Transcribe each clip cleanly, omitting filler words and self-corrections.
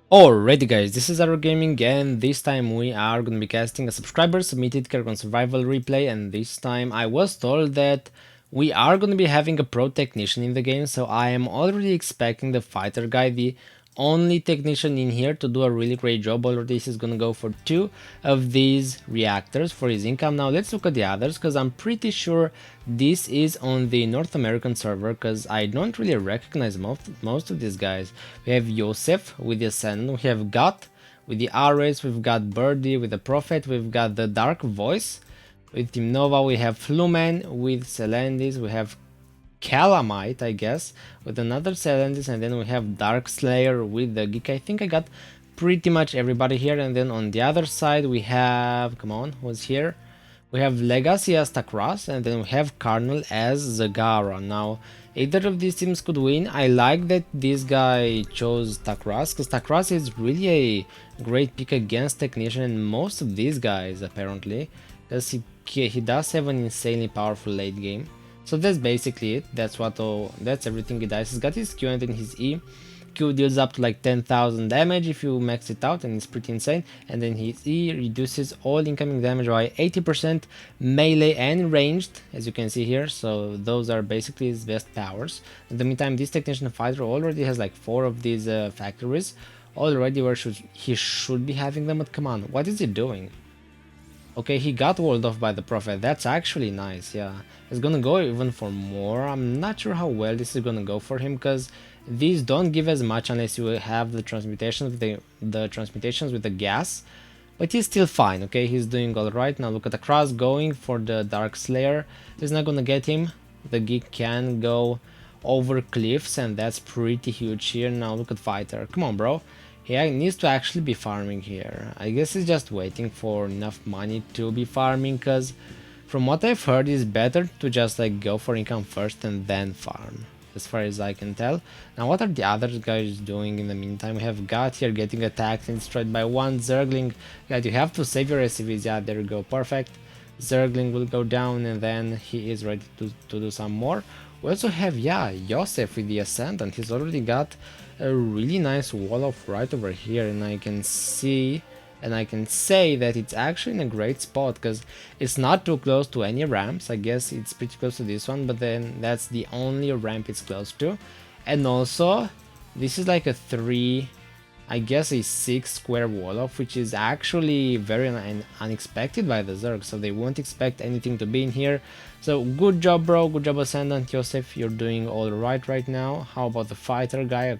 Alrighty guys, this is LowkoGaming and this time we are going to be casting a subscriber submitted Kerrigan Survival replay, and this time I was told that we are going to be having a pro technician in the game, so I am already expecting the fighter guy, the only technician in here, to do a really great job. Already he's going to go for 2 of these reactors for his income. Now let's look at the others, because I'm pretty sure this is on the North American server, because I don't really recognize most of these guys. We have Yosef with the Ascendant, we have Got with the Ares, we've got Birdie with the Prophet, we've got the Dark Voice with Team Nova, we have Fluman with Celendis, we have Calamite, I guess, with another Celendis, and then we have Dark Slayer with the Geek. I think I got pretty much everybody here, and then on the other side we have, come on, who's here? We have Legacy as Takras, and then we have Cardinal as Zagara. Now, either of these teams could win. I like that this guy chose Takras, because Takras is really a great pick against Technician and most of these guys, apparently, because he does have an insanely powerful late game. So that's basically it. That's everything he does. He's got his Q and then his E. Q deals up to like 10,000 damage if you max it out, and it's pretty insane. And then his E reduces all incoming damage by 80%, melee and ranged, as you can see here. So those are basically his best powers. In the meantime, this technician fighter already has like 4 of these factories already, where he should be having them. But come on, what is he doing? Okay, he got walled off by the Prophet. That's actually nice, yeah. He's gonna go even for more. I'm not sure how well this is gonna go for him, because these don't give as much unless you have the transmutations with the gas. But he's still fine, okay? He's doing alright. Now look at the cross going for the Dark Slayer. He's not gonna get him. The Geek can go over cliffs, and that's pretty huge here. Now look at Fighter. Come on, bro. He needs to actually be farming here. I guess he's just waiting for enough money to be farming, because from what I've heard, it's better to just like go for income first and then farm, as far as I can tell. Now what are the other guys doing in the meantime? We have Got here getting attacked and destroyed by one Zergling. God, you have to save your SCVs. Yeah, there you go, perfect. Zergling will go down, and then he is ready to do some more. We also have, yeah, Yosef with the Ascendant. He's already got a really nice wall off right over here, and I can see and I can say that it's actually in a great spot, because it's not too close to any ramps. I guess it's pretty close to this one, but then that's the only ramp it's close to. And also, this is like a 3, I guess a 6 square wall off, which is actually very unexpected by the Zerg, so they won't expect anything to be in here. So good job, bro, good job, Ascendant. Yosef, you're doing alright right now. How about the fighter guy?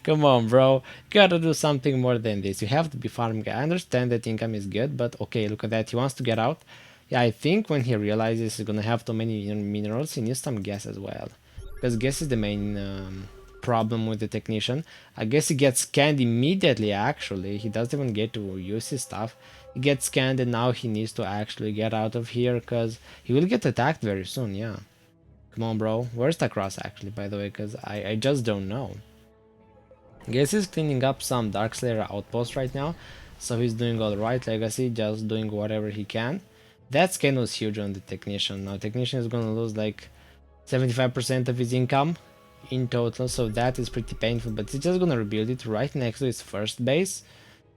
Come on, bro, gotta do something more than this. You have to be farming. I understand that income is good, but okay, look at that, he wants to get out. Yeah, I think when he realizes he's gonna have too many minerals, he needs some gas as well, because gas is the main problem with the technician. I guess he gets scanned immediately. Actually, he doesn't even get to use his stuff. He gets scanned, and now he needs to actually get out of here, because he will get attacked very soon. Yeah, come on, bro. Where's the cross actually, by the way? Because I just don't know. I guess he's cleaning up some Darkslayer outposts right now, so he's doing alright. Legacy just doing whatever he can. That scan was huge on the technician. Now technician is gonna lose like 75% of his income in total, so that is pretty painful, but he's just gonna rebuild it right next to his first base.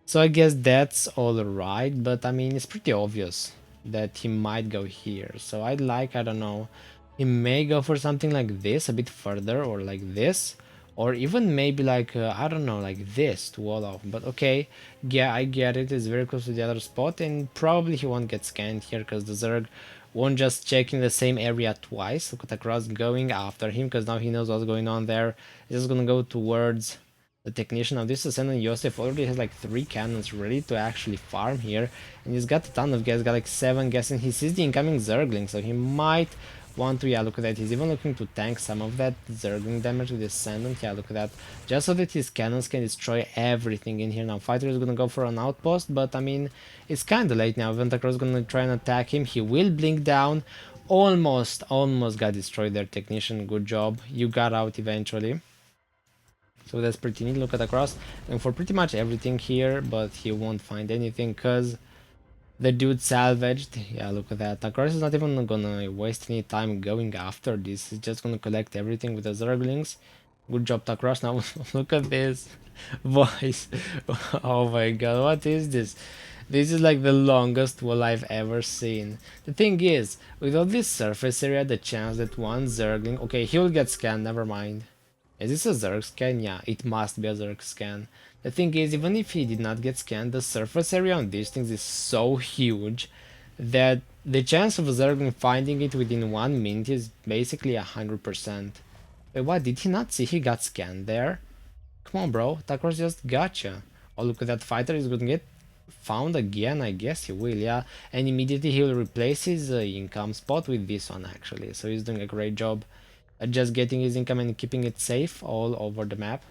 So I guess that's all right, but I mean, it's pretty obvious that he might go here. So I don't know, he may go for something like this a bit further, or like this, or even maybe like I don't know, like this to wall off. But okay, yeah, I get it, it's very close to the other spot, and probably he won't get scanned here, because the Zerg won't just check in the same area twice. Look at the cross going after him, because now he knows what's going on there. He's just gonna go towards the technician. Now this Ascendant Yosef already has like 3 cannons ready to actually farm here, and he's got a ton of gas, got like 7 gas, and he sees the incoming Zergling, so he might want to, yeah, look at that, he's even looking to tank some of that Zergling damage with his Ascendant. Yeah, look at that, just so that his cannons can destroy everything in here. Now fighter is gonna go for an outpost, but I mean, it's kinda late now. Ventacross is gonna try and attack him. He will blink down. Almost got destroyed there, technician. Good job, you got out eventually. So that's pretty neat. Look at the cross, and for pretty much everything here, but he won't find anything because the dude salvaged. Yeah, look at that. Takras is not even gonna waste any time going after this. He's just gonna collect everything with the Zerglings. Good job, Takras. Now look at this. Voice. Oh my god, what is this? This is like the longest wall I've ever seen. The thing is, with all this surface area, the chance that one Zergling... Okay, he will get scanned, never mind. Is this a Zerg scan? Yeah, it must be a Zerg scan. The thing is, even if he did not get scanned, the surface area on these things is so huge that the chance of a Zergling finding it within 1 minute is basically 100%. Wait, what? Did he not see he got scanned there? Come on, bro. Takros just gotcha. Oh, look at that fighter. He's gonna get found again. I guess he will, yeah. And immediately he will replace his income spot with this one, actually. So he's doing a great job at just getting his income and keeping it safe all over the map.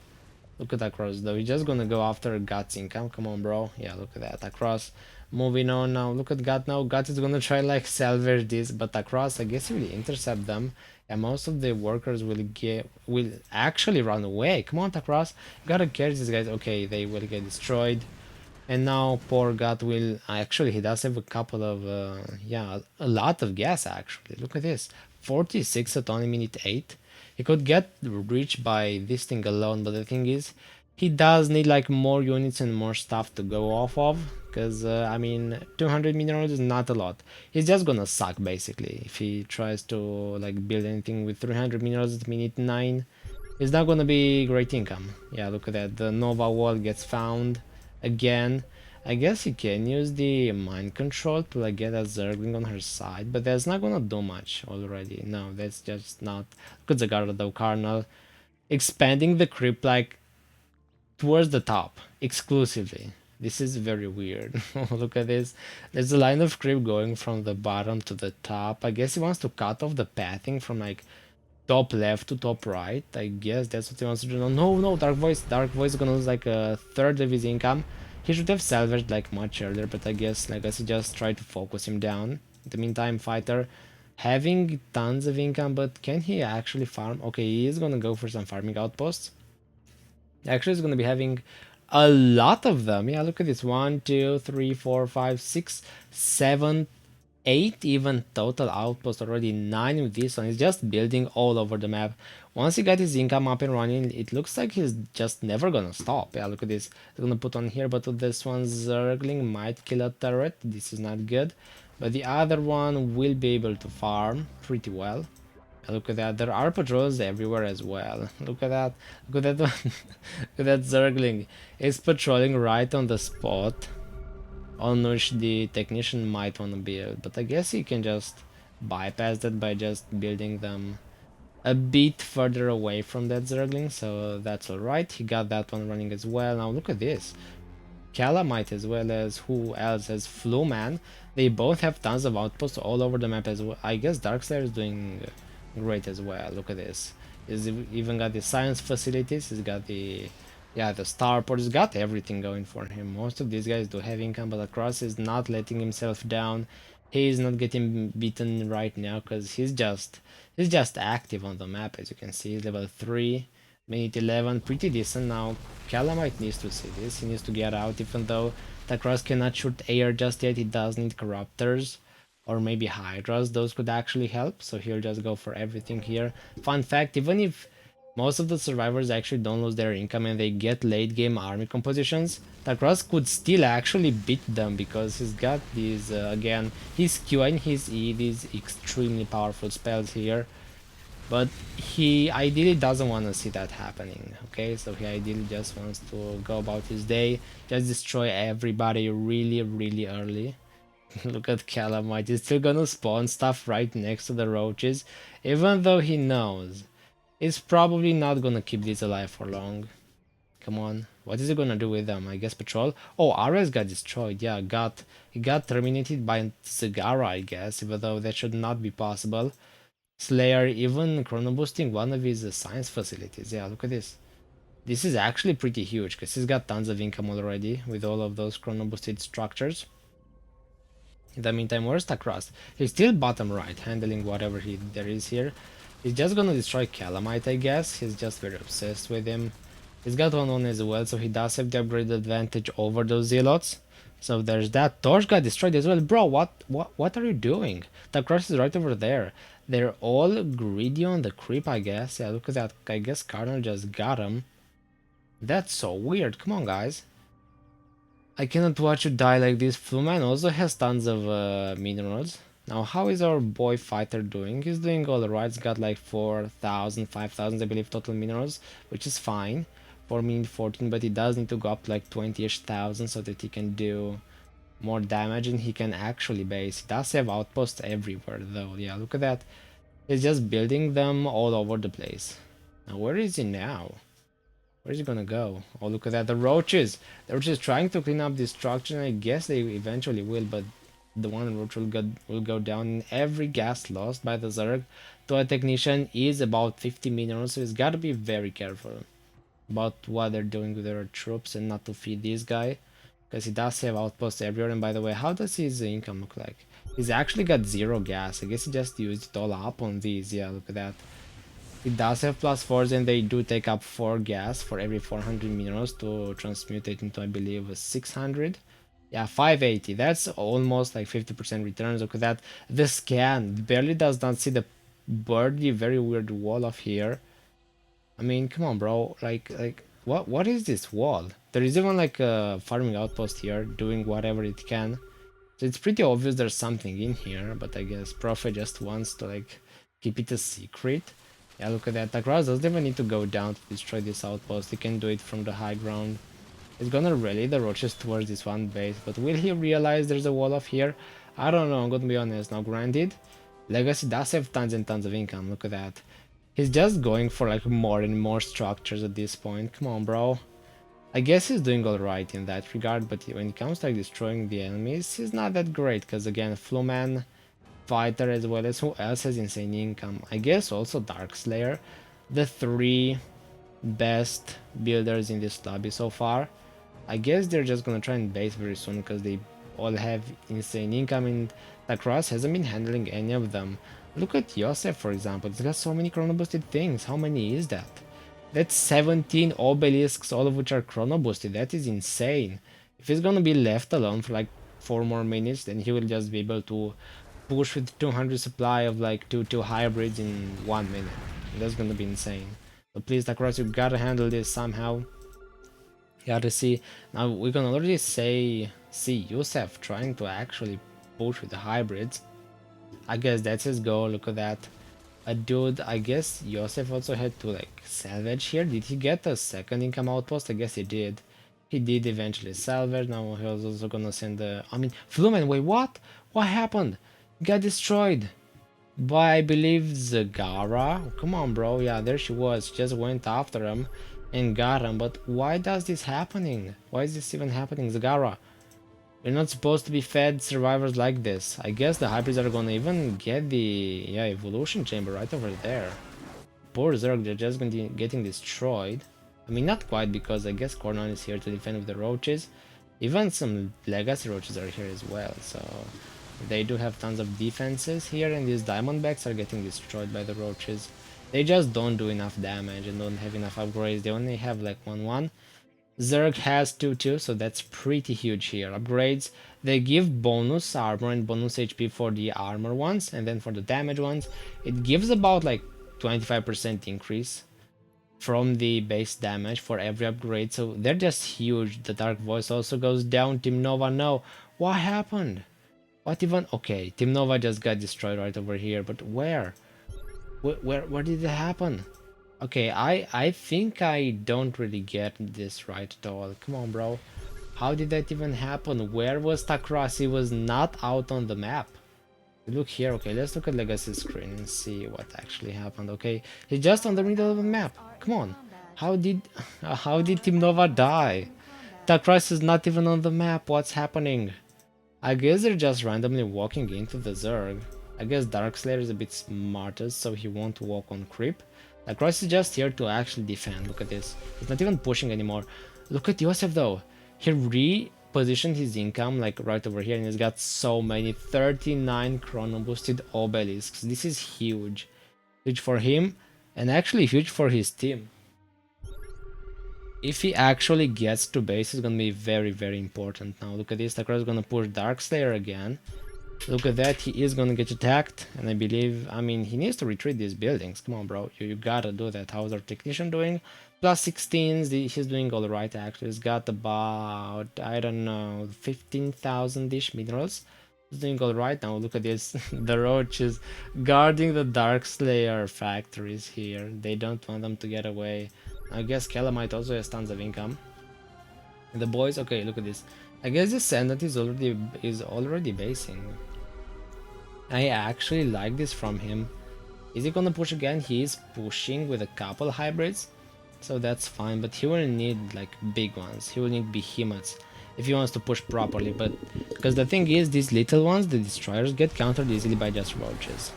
Look at Takros, though. He's just gonna go after Guts income. Come on, bro. Yeah, look at that. Takros moving on now. Look at Gut now. Gut is gonna try like salvage this, but Takros, I guess he will intercept them. And most of the workers will actually run away. Come on, Takros, gotta catch these guys. Okay, they will get destroyed. And now poor God will actually, he does have a couple of yeah, a lot of gas actually. Look at this, 46 at only minute 8. He could get reached by this thing alone, but the thing is, he does need like more units and more stuff to go off of, because I mean 200 minerals is not a lot. He's just gonna suck basically if he tries to like build anything with 300 minerals at minute 9. It's not gonna be great income. Yeah, look at that, the Nova wall gets found again. I guess he can use the mind control to like get a Zergling on her side, but that's not gonna do much already. No, that's just not. Look at the Garda Carnal expanding the crypt like towards the top exclusively. This is very weird. Look at this. There's a line of creep going from the bottom to the top. I guess he wants to cut off the pathing from like top left to top right. I guess that's what he wants to do. No, no, Dark Voice. Dark Voice is gonna lose like a third of his income. He should have salvaged like much earlier, but I guess he just tried to focus him down. In the meantime, Fighter having tons of income, but can he actually farm? Okay, he is gonna go for some farming outposts. Actually, he's gonna be having a lot of them. Yeah, look at this. 1, 2, 3, 4, 5, 6, 7, 8 even total outposts already. 9 with this one. He's just building all over the map. Once he got his income up and running, it looks like he's just never gonna stop. Yeah, look at this. He's gonna put on here, but this one Zergling might kill a turret. This is not good. But the other one will be able to farm pretty well. Look at that, there are patrols everywhere as well. Look at that, look at that one. Look at that Zergling. It's patrolling right on the spot on which the technician might want to build. But I guess he can just bypass that by just building them a bit further away from that Zergling. So that's alright. He got that one running as well. Now look at this. Calamite as well as who else as Fluman. They both have tons of outposts all over the map as well. I guess Darkslayer is doing great as well. Look at this. He's even got the science facilities. He's got the the starport. He's got everything going for him. Most of these guys do have income, but Across is not letting himself down. He is not getting beaten right now because he's just active on the map. As you can see, he's level 3, minute 11, pretty decent. Now Calamite needs to see this. He needs to get out, even though Across cannot shoot air just yet. He does need corruptors or maybe Hydras. Those could actually help, so he'll just go for everything here. Fun fact, even if most of the survivors actually don't lose their income and they get late game army compositions, Takros could still actually beat them because he's got these, again, his Q and his E, these extremely powerful spells here. But he ideally doesn't want to see that happening, okay? So he ideally just wants to go about his day, just destroy everybody really, really early. Look at Calamite, he's still gonna spawn stuff right next to the roaches, even though he knows he's probably not gonna keep these alive for long. Come on, what is he gonna do with them? I guess patrol? Oh, Ares got destroyed, yeah, he got terminated by Zagara, I guess, even though that should not be possible. Slayer even chrono boosting one of his science facilities, yeah, look at this. This is actually pretty huge, because he's got tons of income already with all of those chrono boosted structures. In the meantime, where's Takras? He's still bottom right, handling whatever there is here. He's just gonna destroy Calamite, I guess. He's just very obsessed with him. He's got one on as well, so he does have the upgrade advantage over those Zealots. So there's that. Torch got destroyed as well. Bro, what are you doing? Takras is right over there. They're all greedy on the creep, I guess. Yeah, look at that. I guess Cardinal just got him. That's so weird. Come on, guys. I cannot watch you die like this. Fluman also has tons of minerals. Now, how is our boy fighter doing? He's doing alright. He's got like 4,000, 5,000, I believe, total minerals, which is fine for me 14, but he does need to go up to like 20-ish thousand so that he can do more damage and he can actually base. He does have outposts everywhere though. Yeah, look at that. He's just building them all over the place. Now, where is he now? Where's he gonna go? Oh, look at that, the roaches! The roaches trying to clean up this structure, and I guess they eventually will, but the one roach will go down. Every gas lost by the Zerg to a technician is about 50 minerals, so he's gotta be very careful about what they're doing with their troops and not to feed this guy, because he does have outposts everywhere. And by the way, how does his income look like? He's actually got 0 gas. I guess he just used it all up on these. Yeah, look at that. It does have +4s, and they do take up 4 gas for every 400 minerals to transmute it into, I believe, 600. Yeah, 580. That's almost like 50% returns. Look at that. The scan barely does not see the birdie, very weird wall of here. I mean, come on, bro. Like, what is this wall? There is even like a farming outpost here, doing whatever it can. So it's pretty obvious there's something in here, but I guess Prophet just wants to like keep it a secret. Yeah, look at that. Takraz doesn't even need to go down to destroy this outpost. He can do it from the high ground. He's gonna rally the roaches towards this one base, but will he realize there's a wall off here? I don't know, I'm gonna be honest. Now, granted, Legacy does have tons and tons of income. Look at that. He's just going for like more and more structures at this point. Come on, bro. I guess he's doing alright in that regard, but when it comes to like destroying the enemies, he's not that great, because again, Fluman, Fighter, as well as who else has insane income? I guess also Darkslayer, the 3 best builders in this lobby so far. I guess they're just gonna try and base very soon because they all have insane income, and Takras hasn't been handling any of them. Look at Yosef, for example. He's got so many chrono boosted things. How many is that? That's 17 obelisks, all of which are chrono boosted. That is insane. If he's gonna be left alone for like 4 more minutes, then he will just be able to push with 200 supply of like two hybrids in 1 minute. That's gonna be insane. So please, Takras, you gotta handle this somehow. You gotta see. Now we can already see Yusef trying to actually push with the hybrids. I guess that's his goal. Look at that. A dude, I guess Yosef also had to like salvage here. Did he get a second income outpost? I guess he did. He did eventually salvage. Now he was also gonna send the... I mean, Flumen, wait, what? What happened? Got destroyed by, I believe, Zagara. Come on, bro. Yeah, there she was. She just went after him and got him. But why does this happening? Why is this even happening, Zagara? We're not supposed to be fed survivors like this. I guess the hybrids are gonna even get the evolution chamber right over there. Poor Zerg, they're just gonna be getting destroyed. I mean, not quite, because I guess Cornon is here to defend with the roaches. Even some legacy roaches are here as well, so they do have tons of defenses here, and these diamondbacks are getting destroyed by the roaches. They just don't do enough damage and don't have enough upgrades. They only have like 1-1. Zerg has 2-2, so that's pretty huge here. Upgrades, they give bonus armor and bonus HP for the armor ones, and then for the damage ones, it gives about like 25% increase from the base damage for every upgrade, so they're just huge. The Dark Voice also goes down. Team Nova, no. What happened? What even? Okay, Team Nova just got destroyed right over here, but where? Where did it happen? Okay, I think I don't really get this right at all. Come on, bro. How did that even happen? Where was Takras? He was not out on the map. Look here. Okay, let's look at Legacy screen and see what actually happened. Okay, he's just on the middle of the map. Come on. How did Team Nova die? Takras is not even on the map. What's happening? I guess they're just randomly walking into the Zerg. I guess Darkslayer is a bit smarter, so he won't walk on creep. Cross is just here to actually defend. Look at this. He's not even pushing anymore. Look at Yosef though. He repositioned his income like right over here, and he's got so many 39 chrono boosted obelisks. This is huge. Huge for him, and actually huge for his team. If he actually gets to base, it's gonna be very, very important. Now look at this. Takara is gonna push Darkslayer again. Look at that, he is gonna get attacked, and I believe, I mean, he needs to retreat these buildings. Come on, bro, you gotta do that. How's our technician doing? Plus 16s, he's doing alright actually. He's got about, I don't know, 15,000-ish minerals. He's doing alright now. Look at this. The roaches guarding the Dark Slayer factories here. They don't want them to get away. I guess Calamite also has tons of income. And the boys, okay, look at this. I guess the Ascendant is already basing. I actually like this from him. Is he gonna push again? He is pushing with a couple hybrids. So that's fine, but he will need like big ones. He will need behemoths if he wants to push properly. But because the thing is, these little ones, the destroyers, get countered easily by just roaches.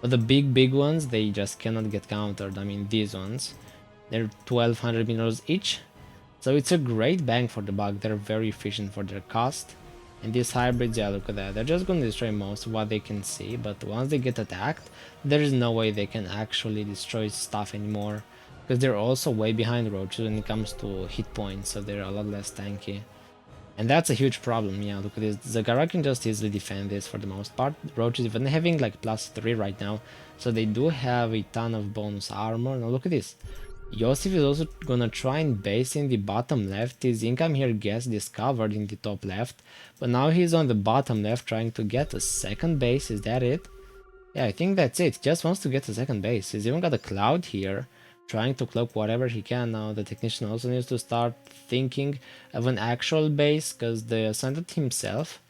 But the big ones, they just cannot get countered. I mean, these ones, they're 1200 minerals each. So it's a great bang for the buck. They're very efficient for their cost. And these hybrids, yeah, look at that. They're just going to destroy most of what they can see. But once they get attacked, there is no way they can actually destroy stuff anymore. Because they're also way behind roaches when it comes to hit points, so they're a lot less tanky. And that's a huge problem, yeah, look at this. Zagara can just easily defend this for the most part. Roaches even having like +3 right now, so they do have a ton of bonus armor. Now look at this. Yosef is also gonna try and base in the bottom left. His income here gets discovered in the top left, but now he's on the bottom left trying to get a second base. Is that it? Yeah, I think that's it. He just wants to get a second base. He's even got a cloud here, trying to cloak whatever he can. Now the technician also needs to start thinking of an actual base, because the Ascendant himself,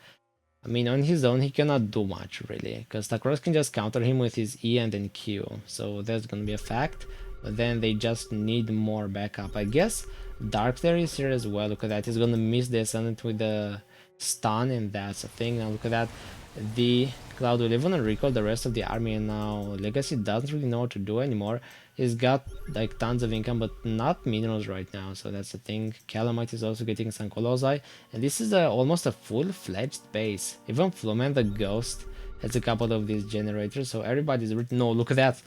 I mean, on his own he cannot do much really, because Takros can just counter him with his E and then Q, so that's gonna be a fact. But then they just need more backup. I guess Dark there is here as well. Look at that, he's gonna miss the Ascendant with the stun, and that's a thing. Now look at that, the Cloud will even recall the rest of the army, and now Legacy doesn't really know what to do anymore. He's got like tons of income, but not minerals right now, so that's the thing. Calamite is also getting some Colossi, and this is almost a full-fledged base. Even Flumen the Ghost has a couple of these generators, so everybody's written. No, look at that.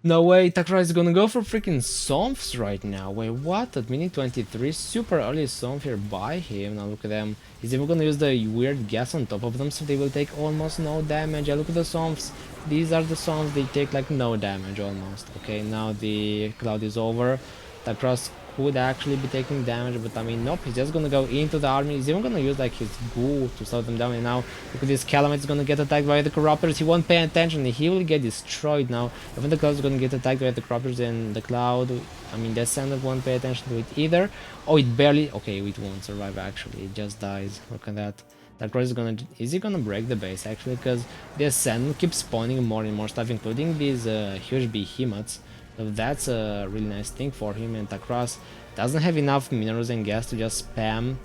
No way, Takra is gonna go for freaking Somphs right now. Wait, what? At minute 23, super early Somph here by him. Now look at them. He's even gonna use the weird gas on top of them, so they will take almost no damage. Yeah, look at the Somphs. These are the Somphs, they take like no damage almost. Okay, now the cloud is over. Takra could actually be taking damage, but I mean, nope, he's just gonna go into the army. He's even gonna use like his goo to slow them down, and now look at this, Calamite is gonna get attacked by the Corruptors. He won't pay attention, he will get destroyed now. Even the Cloud is gonna get attacked by the Corruptors, and the Cloud, I mean, the Ascendant won't pay attention to it either. Oh, it barely, okay, it won't survive actually, it just dies. Look at that. That Cross is he gonna break the base actually, because the Ascendant keeps spawning more and more stuff, including these huge behemoths. So that's a really nice thing for him, and Takras doesn't have enough minerals and gas to just spam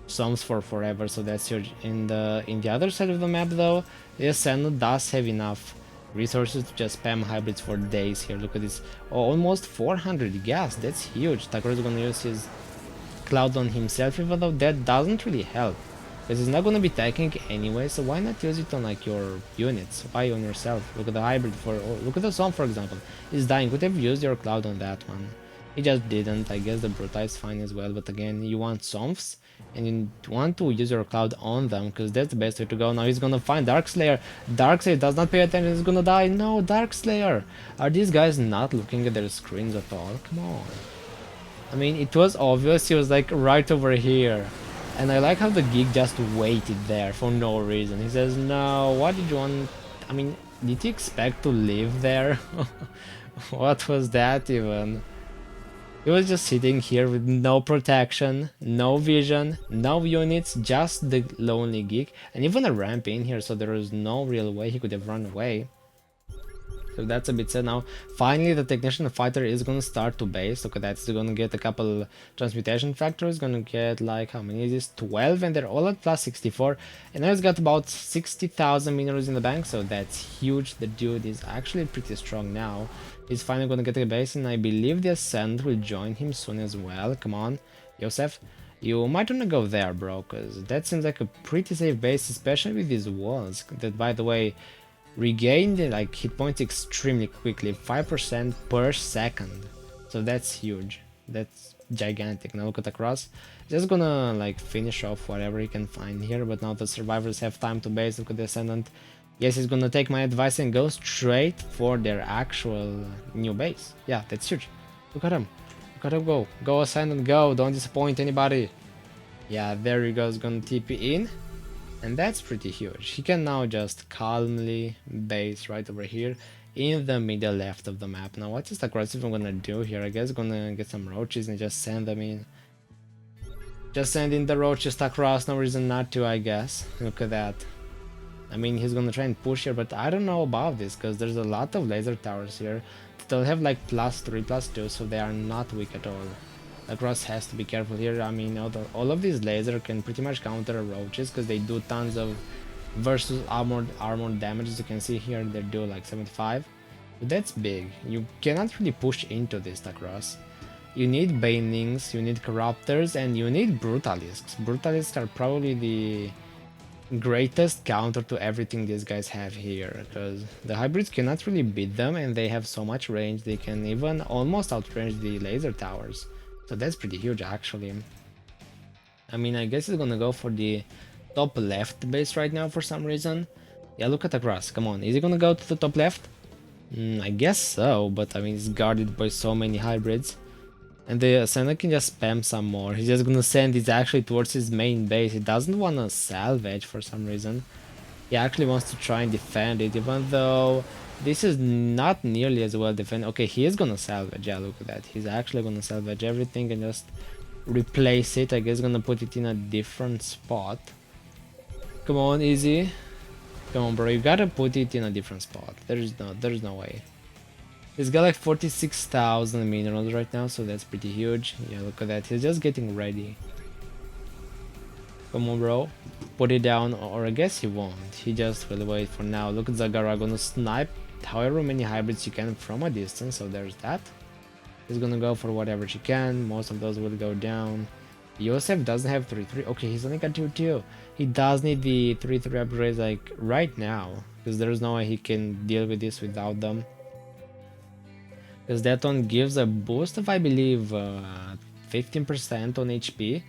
Somphs for forever, so that's huge. In the other side of the map though, the Ascendant does have enough resources to just spam hybrids for days here. Look at this, oh, almost 400 gas, that's huge. Takras is gonna use his Cloud on himself, even though that doesn't really help, because he's not gonna be tanking anyway, so why not use it on like your units? Why on yourself? Look at the hybrid look at the Somp for example. He's dying. Could have used your Cloud on that one. He just didn't. I guess the Bruta is fine as well, but again, you want Somphs and you want to use your Cloud on them, because that's the best way to go. Now he's gonna find Darkslayer. Darkslayer does not pay attention, he's gonna die. No, Darkslayer! Are these guys not looking at their screens at all? Come on. I mean, it was obvious he was like right over here. And I like how the geek just waited there for no reason. He says, no, what did you want? I mean, did you expect to live there? What was that even? He was just sitting here with no protection, no vision, no units, just the lonely geek. And even a ramp in here, so there was no real way he could have run away. So that's a bit sad. Now finally the technician fighter is gonna start to base. Look at that, he's gonna get a couple transmutation factors, gonna get like, how many is this, 12, and they're all at plus 64, and now he's got about 60,000 minerals in the bank, so that's huge. The dude is actually pretty strong now. He's finally gonna get a base, and I believe the Ascend will join him soon as well. Come on, Yosef, you might wanna go there, bro, because that seems like a pretty safe base, especially with these walls that, by the way, regain the like hit points extremely quickly, 5% per second, so that's huge, that's gigantic. Now look at the cross, just gonna like finish off whatever he can find here, but now the survivors have time to base. Look at the Ascendant, yes, he's gonna take my advice and go straight for their actual new base. Yeah, that's huge. Look at him, Gotta go. Go Ascendant, go. Don't disappoint anybody. Yeah, there he goes, gonna TP in. And that's pretty huge. He can now just calmly base right over here in the middle left of the map. Now what is the aggressive I'm gonna do here? I guess gonna get some roaches and just send them in. Just send in the roaches across, no reason not to, I guess. Look at that. I mean, he's gonna try and push here, but I don't know about this, because there's a lot of laser towers here. They'll have like +3, +2, so they are not weak at all. Across has to be careful here. I mean, all of these lasers can pretty much counter roaches, because they do tons of versus armored damage. As you can see here, they do like 75. But that's big. You cannot really push into this across. You need Banelings, you need Corruptors, and you need Brutalisks. Brutalisks are probably the greatest counter to everything these guys have here, because the hybrids cannot really beat them, and they have so much range. They can even almost outrange the laser towers. So that's pretty huge, actually. I mean, I guess he's gonna go for the top left base right now for some reason. Yeah, look at the grass. Come on, is he gonna go to the top left? I guess so, but I mean, it's guarded by so many hybrids. And the Ascendant can just spam some more. He's just gonna send it actually towards his main base. He doesn't wanna salvage for some reason. He actually wants to try and defend it, even though this is not nearly as well defended. Okay, he is gonna salvage. Yeah, look at that. He's actually gonna salvage everything and just replace it. I guess gonna put it in a different spot. Come on, easy. Come on, bro. You gotta put it in a different spot. There's no way. He's got like 46,000 minerals right now, so that's pretty huge. Yeah, look at that. He's just getting ready. Come on, bro. Put it down, or I guess he won't. He just will wait for now. Look at Zagara gonna snipe however many hybrids she can from a distance, so there's that. He's gonna go for whatever she can. Most of those will go down. Yosef doesn't have 3-3. Okay, he's only got 2-2. He does need the 3-3 upgrades like right now, because there's no way he can deal with this without them. Because that one gives a boost of, I believe, 15% on HP,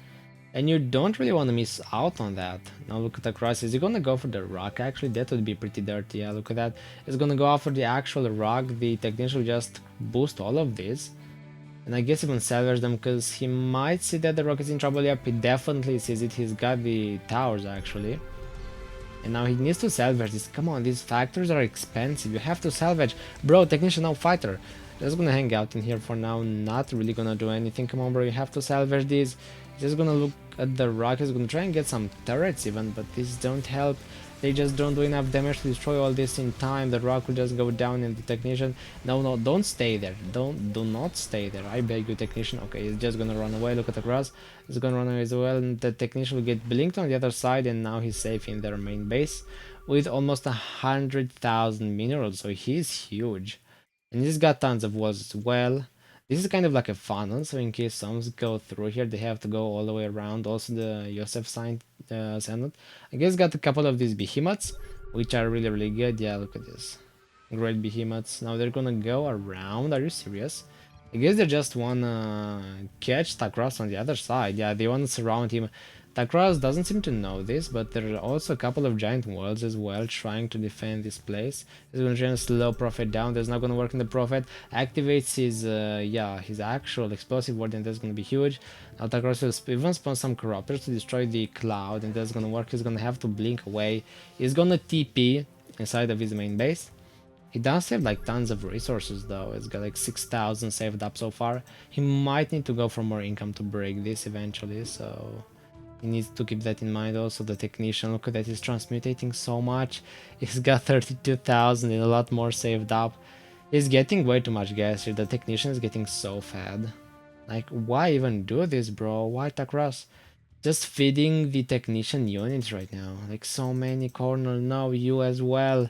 and you don't really want to miss out on that. Now look at the cross. Is he gonna go for the rock? Actually, that would be pretty dirty. Yeah, look at that. He's gonna go after the actual rock. The technician will just boost all of this, and I guess he can salvage them, because he might see that the rock is in trouble. Yep, he definitely sees it. He's got the towers actually, and now he needs to salvage this. Come on, these factors are expensive. You have to salvage, bro. Technician, now fighter. Just gonna hang out in here for now, not really gonna do anything. Come on, bro, you have to salvage these. Just gonna look at the rock. He's gonna try and get some turrets even, but these don't help. They just don't do enough damage to destroy all this in time. The rock will just go down, and the technician, no, don't stay there. Do not stay there, I beg you, technician. Okay, he's just gonna run away. Look at the grass. He's gonna run away as well, and the technician will get blinked on the other side, and now he's safe in their main base with almost 100,000 minerals, so he's huge. And he's got tons of walls as well. This is kind of like a funnel, so in case some go through here, they have to go all the way around. Also the Yosef sign Ascendant. I guess got a couple of these behemoths, which are really good. Yeah, look at this. Great behemoths. Now they're gonna go around. Are you serious? I guess they just wanna catch Takras on the other side. Yeah, they wanna surround him. Takras doesn't seem to know this, but there are also a couple of giant walls as well trying to defend this place. He's gonna try and slow Prophet down. That's not gonna work in the Prophet. Activates his actual explosive ward, and that's gonna be huge. Now Takras will even spawn some corruptors to destroy the cloud, and that's gonna work. He's gonna have to blink away. He's gonna TP inside of his main base. He does have like tons of resources though. It's got like 6,000 saved up so far. He might need to go for more income to break this eventually, so he needs to keep that in mind. Also the technician, look at that, he's transmutating so much. He's got 32,000 and a lot more saved up. He's getting way too much gas here. The technician is getting so fed. Like, why even do this, bro? Why Takras? Just feeding the technician units right now. Like, so many. Cornel, no, you as well.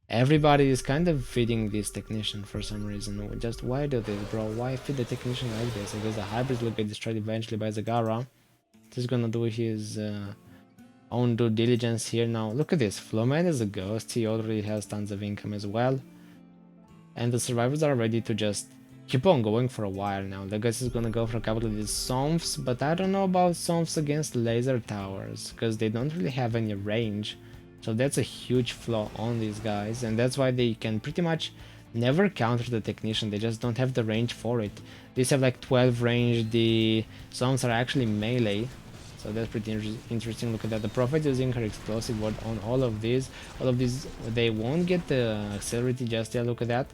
Everybody is kind of feeding this technician for some reason. Just why do this, bro? Why feed the technician like this? I guess the hybrids will get destroyed eventually by Zagara. He's gonna do his own due diligence here. Now look at this. Flowman is a ghost. He already has tons of income as well, and the survivors are ready to just keep on going for a while now. The guys is gonna go for a couple of these Somphs, but I don't know about Somphs against laser towers, because they don't really have any range. So that's a huge flaw on these guys, and that's why they can pretty much never counter the technician, they just don't have the range for it. These have like 12 range, the songs are actually melee, so that's pretty interesting. Look at that, the prophet using her explosive ward on all of these, they won't get the accelerated just yet. Look at that,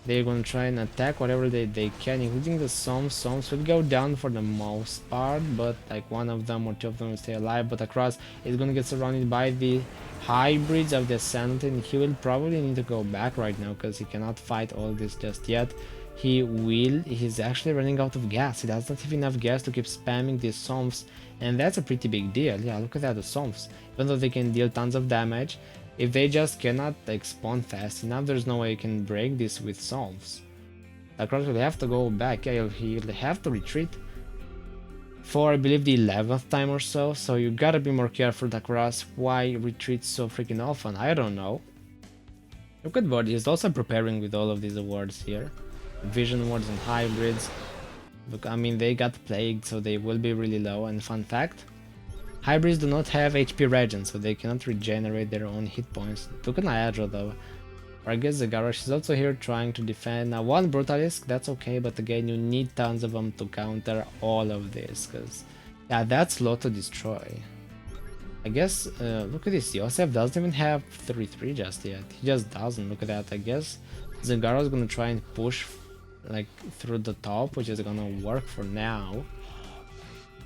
they're gonna try and attack whatever they can, including the Psalms will go down for the most part, but like one of them or two of them will stay alive, but across is gonna get surrounded by the hybrids of the Ascendant, and he will probably need to go back right now because he cannot fight all this just yet. He's actually running out of gas. He does not have enough gas to keep spamming these Psalms, and that's a pretty big deal. Yeah, look at that, the Psalms, even though they can deal tons of damage, if they just cannot like spawn fast enough, there's no way you can break this with Psalms. Across will have to go back. Yeah, he'll have to retreat for I believe the 11th time or so, so you gotta be more careful. Across, why retreat so freaking often? I don't know. Look at what he's also preparing with all of these awards here. Vision wards and hybrids. Look, I mean, they got plagued, so they will be really low. And fun fact, hybrids do not have HP regen, so they cannot regenerate their own hit points. Look at Niagara though. Or I guess the Garage is also here trying to defend. Now one Brutalisk, that's okay, but again you need tons of them to counter all of this, because yeah, that's low to destroy. I guess, look at this, Yosef doesn't even have 3-3 just yet. He just doesn't, look at that. I guess Zagara is gonna try and push like through the top, which is gonna work for now.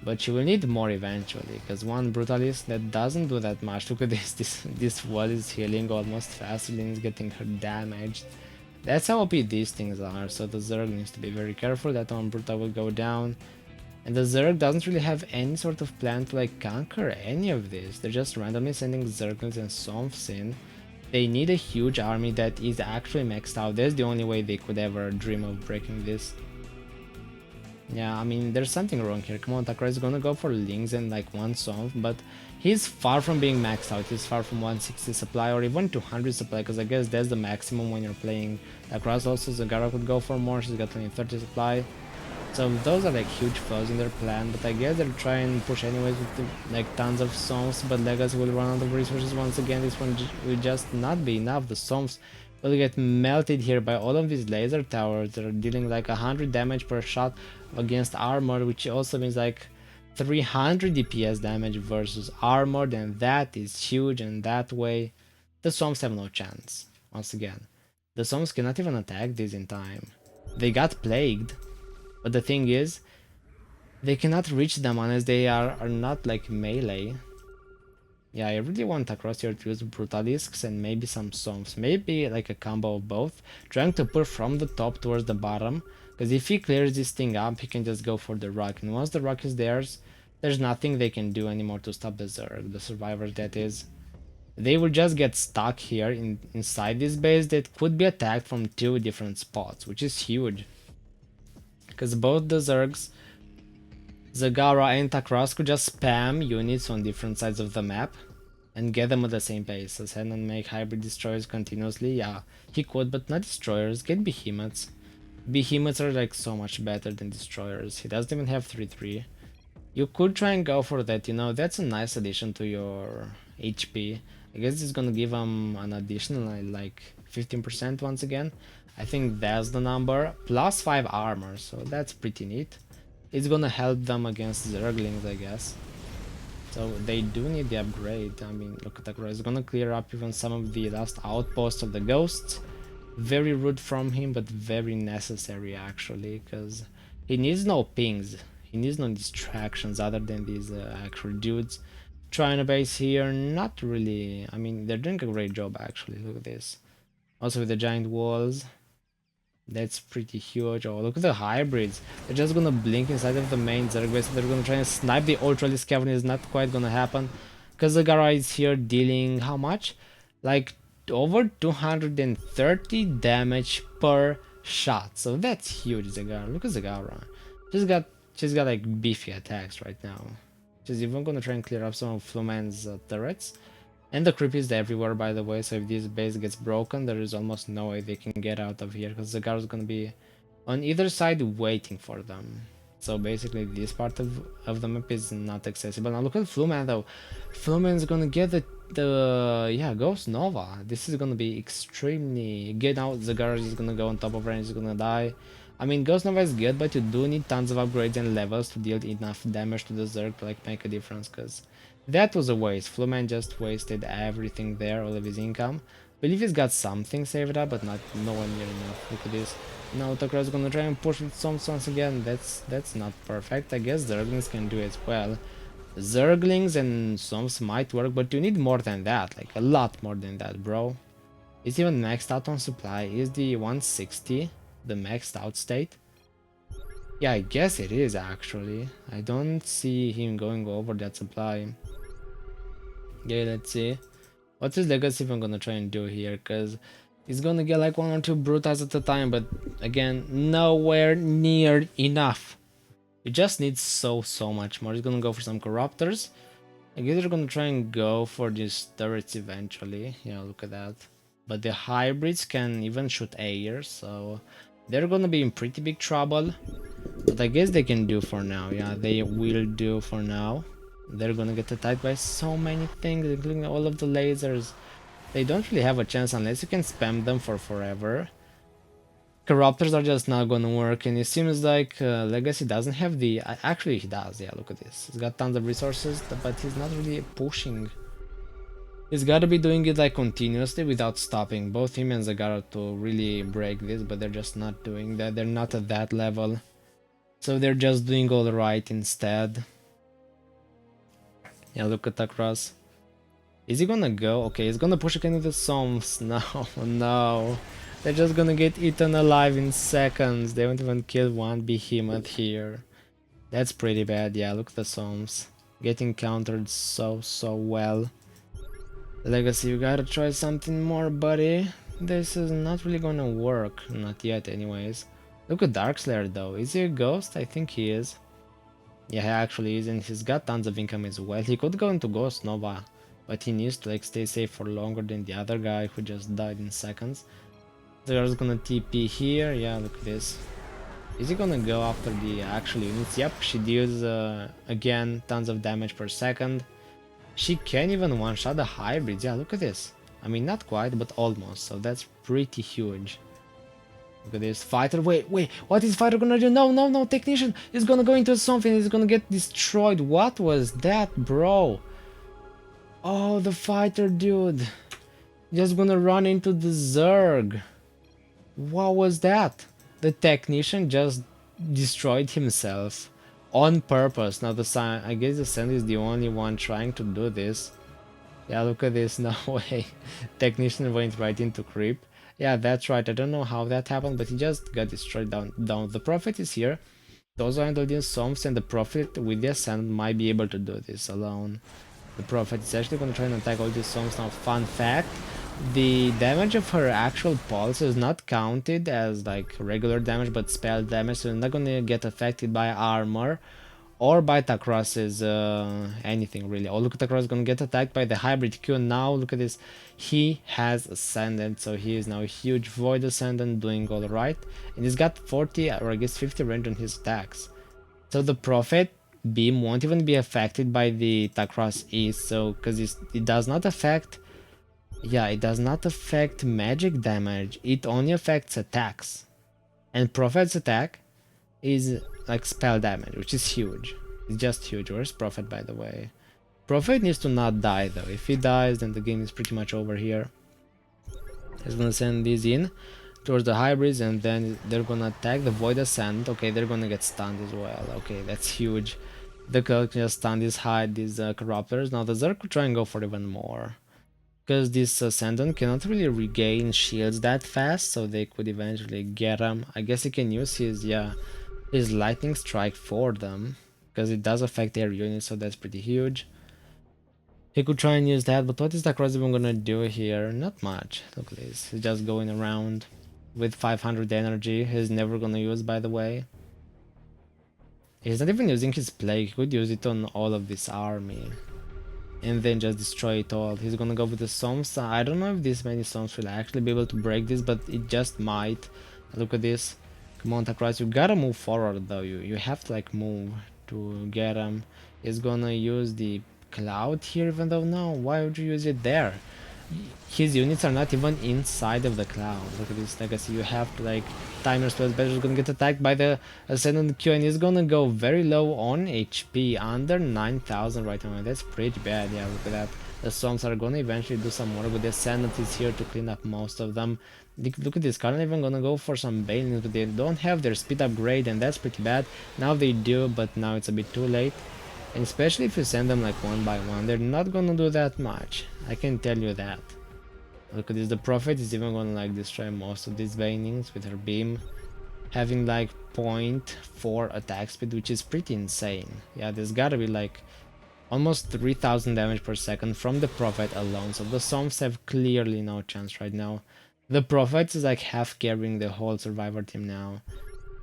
But she will need more eventually, because one Brutalist that doesn't do that much. Look at this wall is healing almost faster than it's getting her damaged. That's how OP these things are, so the Zerg needs to be very careful. That one Bruta will go down. And the Zerg doesn't really have any sort of plan to like conquer any of this. They're just randomly sending Zerglings and Somphs in. They need a huge army that is actually maxed out. That's the only way they could ever dream of breaking this. Yeah, I mean, there's something wrong here. Come on, Takara is gonna go for Lings and like one Somph, but he's far from being maxed out. He's far from 160 supply or even 200 supply, because I guess that's the maximum when you're playing Takara. Also, Zagara could go for more. She's got only 30 supply. So those are like huge flaws in their plan, but I guess they're trying to push anyways with like tons of Somphs, but Legacy will run out of resources once again. This one will just not be enough. The Somphs will get melted here by all of these laser towers that are dealing like 100 damage per shot against armor, which also means like 300 DPS damage versus armored, and that is huge. And that way the Somphs have no chance. Once again, the Somphs cannot even attack this in time. They got plagued, but the thing is, they cannot reach them unless they are not like melee. Yeah, I really want across here to use Brutalisks and maybe some Somphs. Maybe like a combo of both, trying to push from the top towards the bottom, because if he clears this thing up, he can just go for the rock, and once the rock is theirs, there's nothing they can do anymore to stop the Zerg, the survivors that is. They will just get stuck here inside this base that could be attacked from two different spots, which is huge. Because both the Zergs, Zagara and Takras, could just spam units on different sides of the map and get them at the same pace. Ascend and make hybrid destroyers continuously. Yeah, he could, but not destroyers. Get behemoths. Behemoths are like so much better than destroyers. He doesn't even have 3-3. You could try and go for that, you know, that's a nice addition to your HP. I guess it's gonna give him an additional like 15% once again. I think that's the number. Plus 5 armor, so that's pretty neat. It's gonna help them against Zerglings, I guess. So they do need the upgrade. I mean, look at that, it's gonna clear up even some of the last outposts of the ghosts. Very rude from him, but very necessary actually, because he needs no pings. He needs no distractions other than these actual dudes. Trying to base here, not really. I mean, they're doing a great job actually. Look at this. Also with the giant walls, that's pretty huge. Oh, look at the hybrids. They're just gonna blink inside of the main Zerg base. They're gonna try and snipe the Ultralisk Cavern. Is not quite gonna happen, because the Gara is here dealing how much? Like over 230 damage per shot. So that's huge, Zagara. Look at Zagara. She's got like beefy attacks right now. She's even gonna try and clear up some of Fluman's turrets. And the creep is everywhere, by the way, so if this base gets broken, there is almost no way they can get out of here, because Zagara is gonna be on either side waiting for them. So basically this part of the map is not accessible. Now look at Fluman though. Fluman's gonna get the yeah, Ghost Nova. This is gonna be extremely good. Now the garage is gonna go on top of range, is gonna die. I mean, Ghost Nova is good, but you do need tons of upgrades and levels to deal enough damage to the Zerg to like make a difference, because that was a waste. Fluman just wasted everything there, all of his income. I believe he's got something saved up, but not nowhere near enough. Look at this. Now Takra is gonna try and push with Psalms once again. That's not perfect. I guess Zerglings can do as well. Zerglings and Psalms might work, but you need more than that, like a lot more than that, bro. Is even maxed out on supply? Is the 160 the maxed out state? Yeah, I guess it is actually. I don't see him going over that supply. Yeah, let's see. What's his legacy if I'm gonna try and do here? Because he's gonna get like 1 or 2 brutals at a time, but again, nowhere near enough. He just needs so much more. He's gonna go for some corruptors. I guess they're gonna try and go for these turrets eventually. Yeah, look at that. But the hybrids can even shoot air, so they're gonna be in pretty big trouble. But I guess they can do for now. Yeah, they will do for now. They're gonna get attacked by so many things, including all of the lasers. They don't really have a chance unless you can spam them for forever. Corruptors are just not gonna work, and it seems like Legacy doesn't have the... Actually, he does. Yeah, look at this. He's got tons of resources, but he's not really pushing. He's gotta be doing it like continuously without stopping. Both him and Zagara to really break this, but they're just not doing that. They're not at that level. So they're just doing all right instead. Yeah, look at Takras. Is he gonna go? Okay, he's gonna push again with the Psalms. No, no. They're just gonna get eaten alive in seconds. They won't even kill one behemoth here. That's pretty bad. Yeah, look at the Psalms. Getting countered so well. Legacy, you gotta try something more, buddy. This is not really gonna work. Not yet, anyways. Look at Darkslayer, though. Is he a ghost? I think he is. Yeah, he actually is, and he's got tons of income as well. He could go into Ghost Nova, but he needs to like stay safe for longer than the other guy who just died in seconds. They're just gonna TP here. Yeah, look at this. Is he gonna go after the actual units? Yep, she deals again tons of damage per second. She can even one-shot the hybrids. Yeah, look at this. I mean, not quite, but almost. So that's pretty huge. Look at this. Fighter. Wait. What is Fighter gonna do? No. Technician is gonna go into something. He's gonna get destroyed. What was that, bro? Oh, the Fighter dude. Just gonna run into the Zerg. What was that? The Technician just destroyed himself on purpose. Now I guess the Sand is the only one trying to do this. Yeah, look at this. No way. Technician went right into creep. Yeah, that's right. I don't know how that happened, but he just got destroyed down. The Prophet is here. Those are handled in Psalms, and the Prophet with the Ascent might be able to do this alone. The Prophet is actually going to try and attack all these Psalms now. Fun fact, the damage of her actual pulse is not counted as like regular damage, but spell damage, so it's not going to get affected by armor or by Takras's anything really. Oh, look at Takras gonna get attacked by the hybrid Q. Now look at this, he has Ascendant, so he is now a huge Void Ascendant doing all right, and he's got 40 or I guess 50 range on his attacks. So the Prophet beam won't even be affected by the Takras E, so because it does not affect, yeah, it does not affect magic damage, it only affects attacks, and Prophet's attack is like spell damage, which is huge. It's just huge. Where's Prophet, by the way? Prophet needs to not die though. If he dies, then the game is pretty much over here. He's gonna send these in towards the hybrids, and then they're gonna attack the Void Ascent. Okay, they're gonna get stunned as well. Okay, that's huge. The Cult can just stun these corruptors. Now the Zerg could try and go for even more, because this Ascendant cannot really regain shields that fast, so they could eventually get him. I guess he can use his lightning strike for them, because it does affect their units, so that's pretty huge. He could try and use that, but what is the cross even gonna do here? Not much. Look at this. He's just going around with 500 energy. He's never gonna use, by the way. He's not even using his plague. He could use it on all of this army and then just destroy it all. He's gonna go with the Psalms. I don't know if this many Psalms will actually be able to break this, but it just might. Look at this. Come on, Takras, you gotta move forward though. You have to like move to get him. He's gonna use the cloud here, even though no, why would you use it there? His units are not even inside of the cloud. Look at this legacy. You have to like time your spells better. He's gonna get attacked by the Ascendant Q and he's gonna go very low on HP, under 9,000 right now. That's pretty bad. Yeah, look at that. The Storms are gonna eventually do some work, but the Ascendant is here to clean up most of them. Look at this, Scarlett even gonna go for some Banelings, but they don't have their speed upgrade, and that's pretty bad. Now they do, but now it's a bit too late. And especially if you send them like one by one, they're not gonna do that much. I can tell you that. Look at this, the Prophet is even gonna like destroy most of these Banelings with her beam. Having like 0.4 attack speed, which is pretty insane. Yeah, there's gotta be like almost 3000 damage per second from the Prophet alone, so the Storms have clearly no chance right now. The Prophet is like half carrying the whole Survivor team now.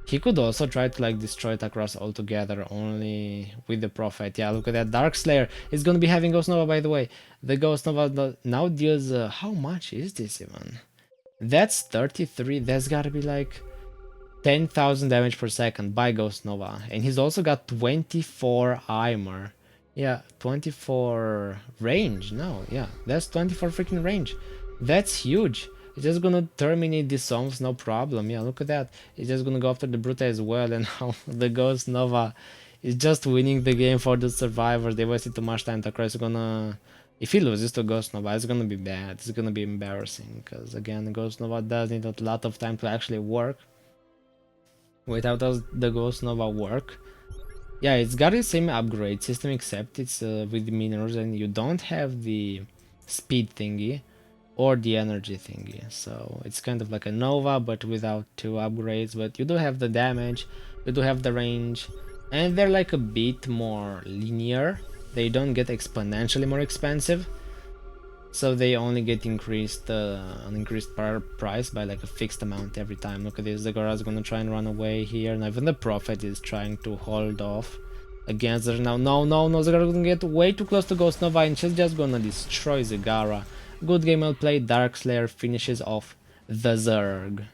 He could also try to like destroy it across altogether, only with the Prophet. Yeah, look at that. Dark Slayer is gonna be having Ghost Nova, by the way. The Ghost Nova now deals... how much is this even? That's 33. That's gotta be like 10,000 damage per second by Ghost Nova. And he's also got 24 armor. Yeah, 24 range. No, yeah, that's 24 freaking range. That's huge. It's just gonna terminate these songs, no problem. Yeah, look at that. It's just gonna go after the Brute as well, and now the Ghost Nova is just winning the game for the survivors. They wasted too much time. Takra is gonna... if he loses to Ghost Nova, it's gonna be bad. It's gonna be embarrassing, because again, Ghost Nova does need a lot of time to actually work. Without the Ghost Nova work, yeah, it's got the same upgrade system, except it's with the minerals, and you don't have the speed thingy or the energy thingy, so it's kind of like a Nova but without 2 upgrades. But you do have the damage, you do have the range, and they're like a bit more linear. They don't get exponentially more expensive, so they only get increased an increased price by like a fixed amount every time. Look at this, the Gora is gonna try and run away here, and even the Prophet is trying to hold off against her now. No, Zagara is gonna get way too close to Ghost Nova, and she's just gonna destroy Zagara. Good game well played. Dark Slayer finishes off the Zerg.